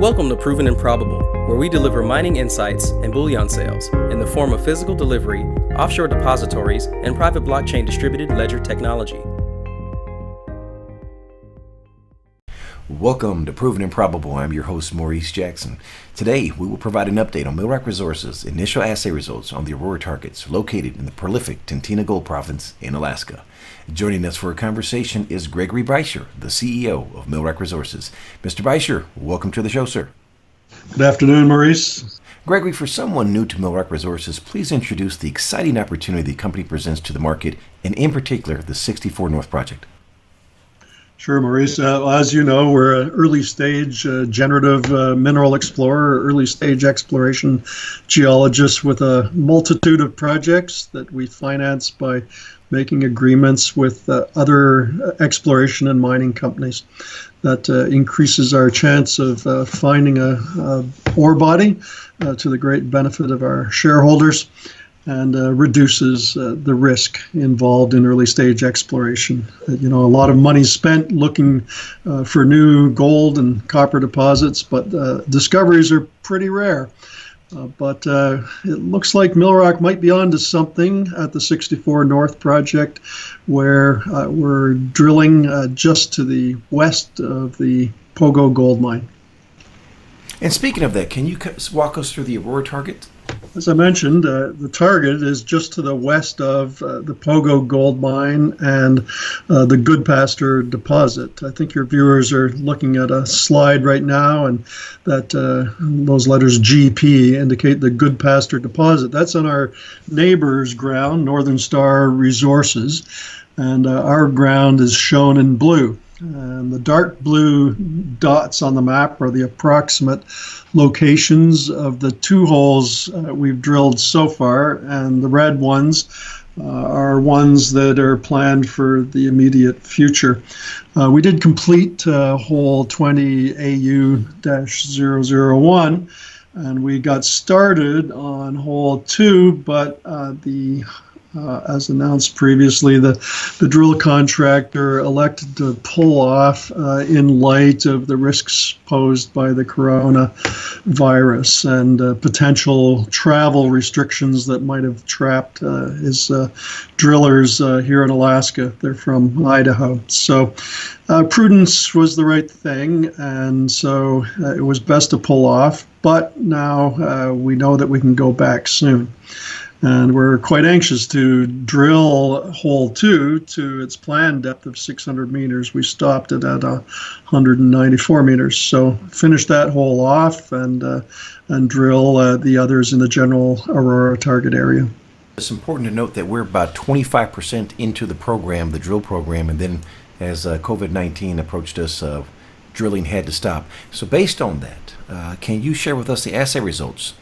Welcome to Proven and Probable, where we deliver mining insights and bullion sales in the form of physical delivery, offshore depositories, and private blockchain distributed ledger technology. Welcome to Proven and Probable. I'm your host, Maurice Jackson. Today, we will provide an update on Millrock Resources' initial assay results on the Aurora targets located in the prolific Tintina Gold Province in Alaska. Joining us for a conversation is Gregory Beischer, the CEO of Millrock Resources. Mr. Beischer, welcome to the show, sir. Good afternoon, Maurice. Gregory, for someone new to Millrock Resources, please introduce the exciting opportunity the company presents to the market, and in particular, the 64 North project. Sure, Maurice. As you know, we're an early stage generative mineral explorer, early stage exploration geologist with a multitude of projects that we finance by making agreements with other exploration and mining companies. That increases our chance of finding a ore body to the great benefit of our shareholders, and reduces the risk involved in early stage exploration. A lot of money spent looking for new gold and copper deposits, but discoveries are pretty rare. But it looks like Millrock might be on to something at the 64 North project, where we're drilling just to the west of the Pogo gold mine. And speaking of that, can you walk us through the Aurora target? As I mentioned, the target is just to the west of the Pogo gold mine and the Goodpaster deposit. I think your viewers are looking at a slide right now, and that those letters GP indicate the Goodpaster deposit. That's on our neighbor's ground, Northern Star Resources, and our ground is shown in blue. And the dark blue dots on the map are the approximate locations of the two holes we've drilled so far, and the red ones are ones that are planned for the immediate future. We did complete hole 20 AU-001, and we got started on hole 2, but as announced previously, the drill contractor elected to pull off in light of the risks posed by the coronavirus and potential travel restrictions that might have trapped his drillers here in Alaska. They're from Idaho. So prudence was the right thing, and so it was best to pull off. But now we know that we can go back soon. And we're quite anxious to drill hole 2 to its planned depth of 600 meters. We stopped it at 194 meters. So finish that hole off and drill the others in the general Aurora target area. It's important to note that we're about 25% into the program, the drill program, and then as COVID-19 approached us, drilling had to stop. So based on that, can you share with us the assay results?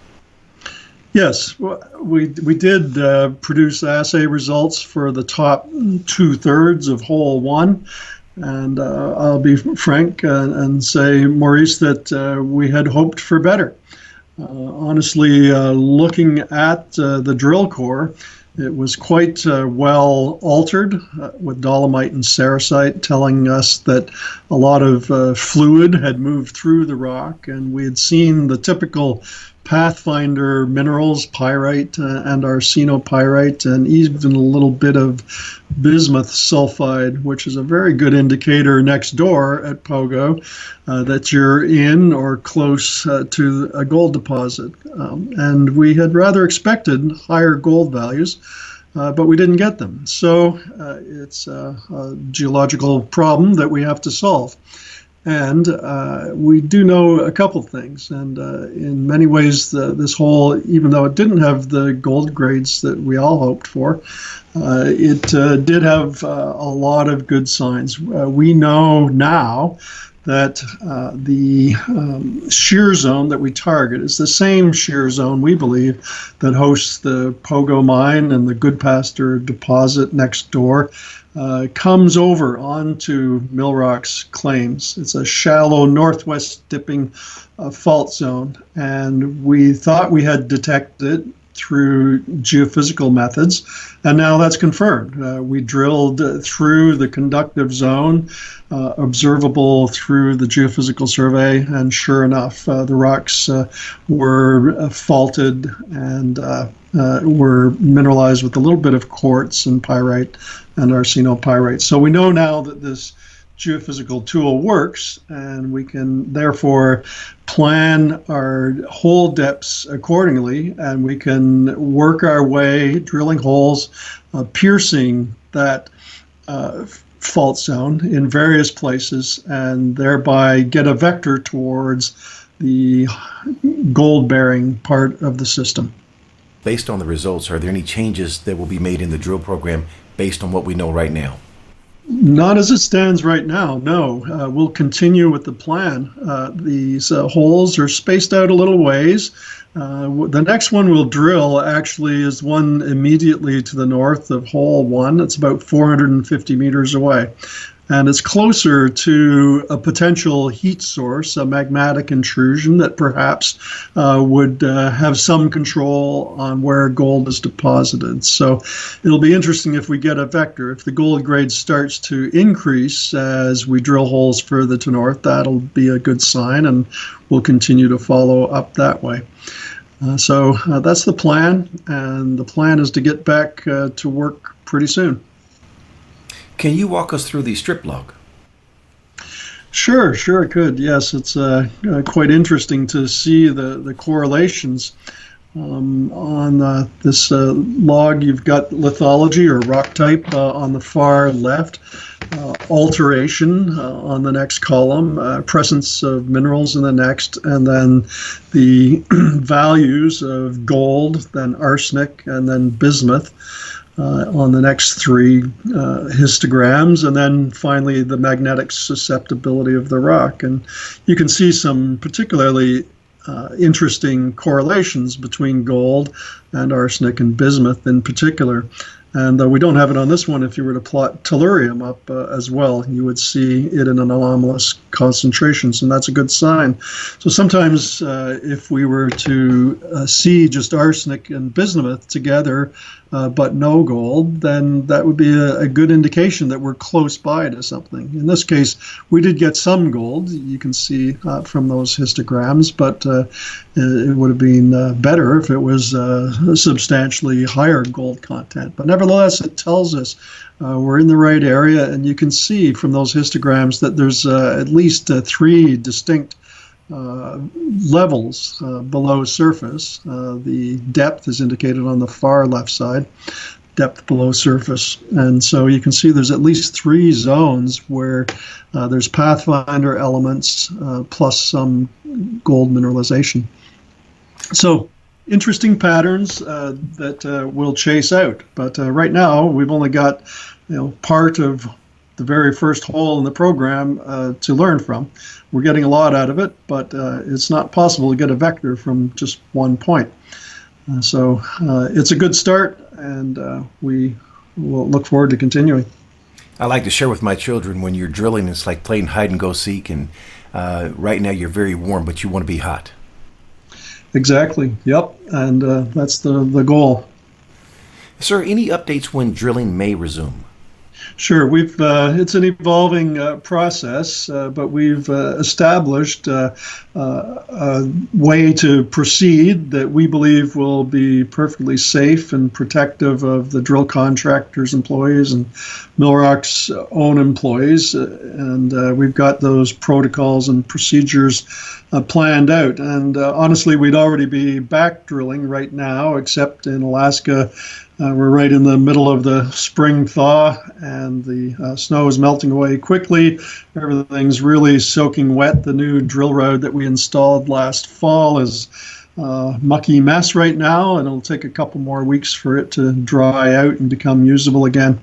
Yes, we did produce assay results for the top 2/3 of hole 1, and I'll be frank and say, Maurice, that we had hoped for better. Honestly, looking at the drill core, it was quite well altered with dolomite and sericite, telling us that a lot of fluid had moved through the rock, and we had seen the typical pathfinder minerals, pyrite and arsenopyrite, and even a little bit of bismuth sulfide, which is a very good indicator next door at Pogo that you're in or close to a gold deposit. And we had rather expected higher gold values, but we didn't get them. So it's a geological problem that we have to solve. And we do know a couple things, and in many ways this hole, even though it didn't have the gold grades that we all hoped for, it did have a lot of good signs. We know now that the shear zone that we target is the same shear zone, we believe, that hosts the Pogo mine and the Goodpaster deposit next door. Comes over onto Millrock's claims. It's a shallow northwest dipping fault zone, and we thought we had detected it through geophysical methods, and now that's confirmed. We drilled through the conductive zone, observable through the geophysical survey, and sure enough, the rocks were faulted and were mineralized with a little bit of quartz and pyrite and arsenopyrite. So we know now that this geophysical tool works, and we can therefore plan our hole depths accordingly, and we can work our way, drilling holes, piercing that fault zone in various places, and thereby get a vector towards the gold-bearing part of the system. Based on the results, are there any changes that will be made in the drill program based on what we know right now? Not as it stands right now, no. We'll continue with the plan. These holes are spaced out a little ways. The next one we'll drill actually is one immediately to the north of hole 1. It's about 450 meters away. And it's closer to a potential heat source, a magmatic intrusion that perhaps would have some control on where gold is deposited. So it'll be interesting if we get a vector. If the gold grade starts to increase as we drill holes further to north, that'll be a good sign, and we'll continue to follow up that way. So that's the plan, and the plan is to get back to work pretty soon. Can you walk us through the strip log? Sure, I could. Yes, it's quite interesting to see the correlations. On this log, you've got lithology or rock type on the far left, alteration on the next column, presence of minerals in the next, and then the values of gold, then arsenic, and then bismuth. On the next 3 histograms, and then finally the magnetic susceptibility of the rock. And you can see some particularly interesting correlations between gold and arsenic and bismuth in particular. And we don't have it on this one. If you were to plot tellurium up as well, you would see it in an anomalous concentrations, and that's a good sign. So sometimes if we were to see just arsenic and bismuth together, but no gold, then that would be a good indication that we're close by to something. In this case, we did get some gold, you can see from those histograms, but it would have been better if it was a substantially higher gold content. But nevertheless, it tells us we're in the right area, and you can see from those histograms that there's at least 3 distinct levels below surface. The depth is indicated on the far left side, depth below surface. And so you can see there's at least 3 zones where there's pathfinder elements plus some gold mineralization. So interesting patterns that we'll chase out. But right now we've only got part of the very first hole in the program to learn from. We're getting a lot out of it, but it's not possible to get a vector from just one point. So it's a good start, and we will look forward to continuing. I like to share with my children, when you're drilling, it's like playing hide and go seek, and right now you're very warm, but you want to be hot. Exactly, yep, and that's the goal. Sir, any updates when drilling may resume? Sure, it's an evolving process, but we've established a way to proceed that we believe will be perfectly safe and protective of the drill contractor's employees and Millrock's own employees. And we've got those protocols and procedures planned out. And honestly, we'd already be back drilling right now, except in Alaska. We're right in the middle of the spring thaw, and the snow is melting away quickly. Everything's really soaking wet. The new drill road that we installed last fall is a mucky mess right now, and it'll take a couple more weeks for it to dry out and become usable again.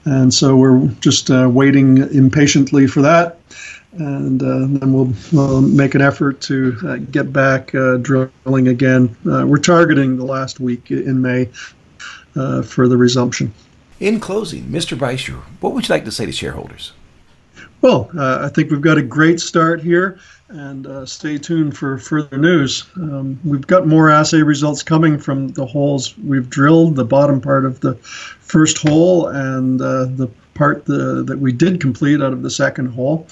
And so we're just waiting impatiently for that. And then we'll make an effort to get back drilling again. We're targeting the last week in May for the resumption. In closing, Mr. Beischer, what would you like to say to shareholders? Well, I think we've got a great start here, and stay tuned for further news. We've got more assay results coming from the holes we've drilled, the bottom part of the first hole and the part that we did complete out of the second hole.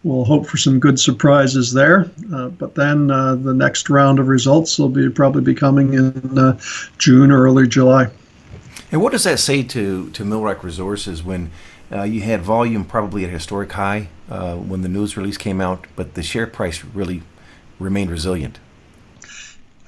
We'll hope for some good surprises there, but then the next round of results will probably be coming in June or early July. And what does that say to Millrock Resources when you had volume probably at a historic high when the news release came out, but the share price really remained resilient?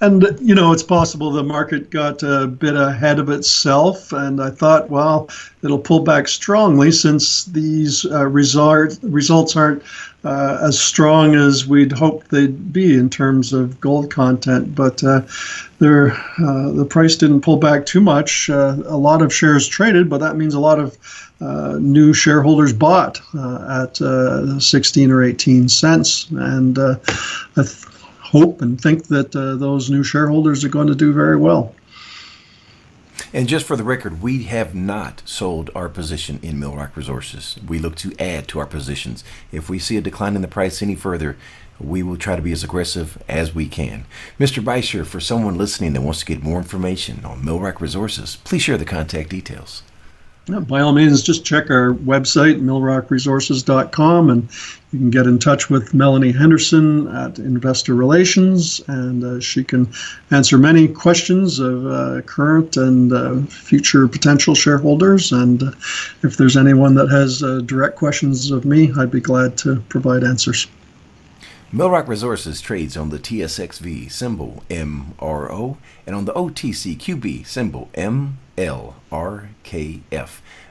And, it's possible the market got a bit ahead of itself, and I thought, well, it'll pull back strongly since these results aren't as strong as we'd hoped they'd be in terms of gold content. But the price didn't pull back too much. A lot of shares traded, but that means a lot of new shareholders bought at 16 or 18 cents. And I hope and think that those new shareholders are going to do very well. And just for the record, we have not sold our position in Millrock Resources. We look to add to our positions. If we see a decline in the price any further, we will try to be as aggressive as we can. Mr. Beischer, for someone listening that wants to get more information on Millrock Resources, please share the contact details. Yeah, by all means, just check our website, millrockresources.com, and you can get in touch with Melanie Henderson at Investor Relations, and she can answer many questions of current and future potential shareholders. And if there's anyone that has direct questions of me, I'd be glad to provide answers. Millrock Resources trades on the TSXV symbol MRO and on the OTCQB symbol MLRKF.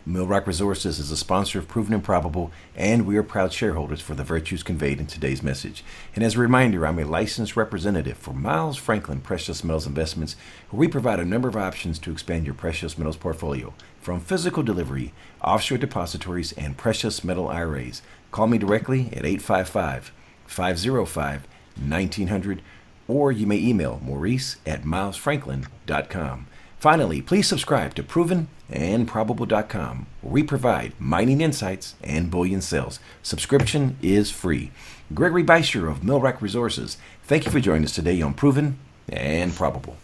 Millrock Resources is a sponsor of Proven and Probable, and we are proud shareholders for the virtues conveyed in today's message. And as a reminder, I'm a licensed representative for Miles Franklin Precious Metals Investments, where we provide a number of options to expand your precious metals portfolio, from physical delivery, offshore depositories, and precious metal IRAs. Call me directly at 855-505-1900, or you may email Maurice at milesfranklin.com. Finally, please subscribe to Proven and Probable.com, where we provide mining insights and bullion sales. Subscription is free. Gregory Beischer of Millrock Resources, thank you for joining us today on Proven and Probable.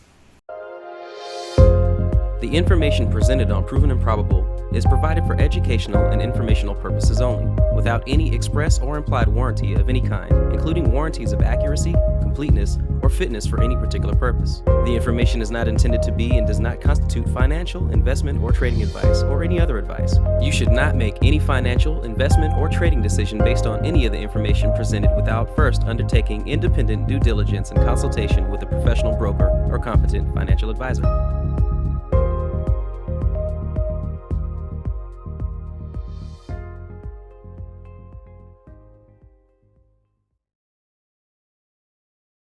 The information presented on Proven and Probable is provided for educational and informational purposes only, without any express or implied warranty of any kind, including warranties of accuracy, completeness, or fitness for any particular purpose. The information is not intended to be and does not constitute financial, investment, or trading advice, or any other advice. You should not make any financial, investment, or trading decision based on any of the information presented without first undertaking independent due diligence and consultation with a professional broker or competent financial advisor.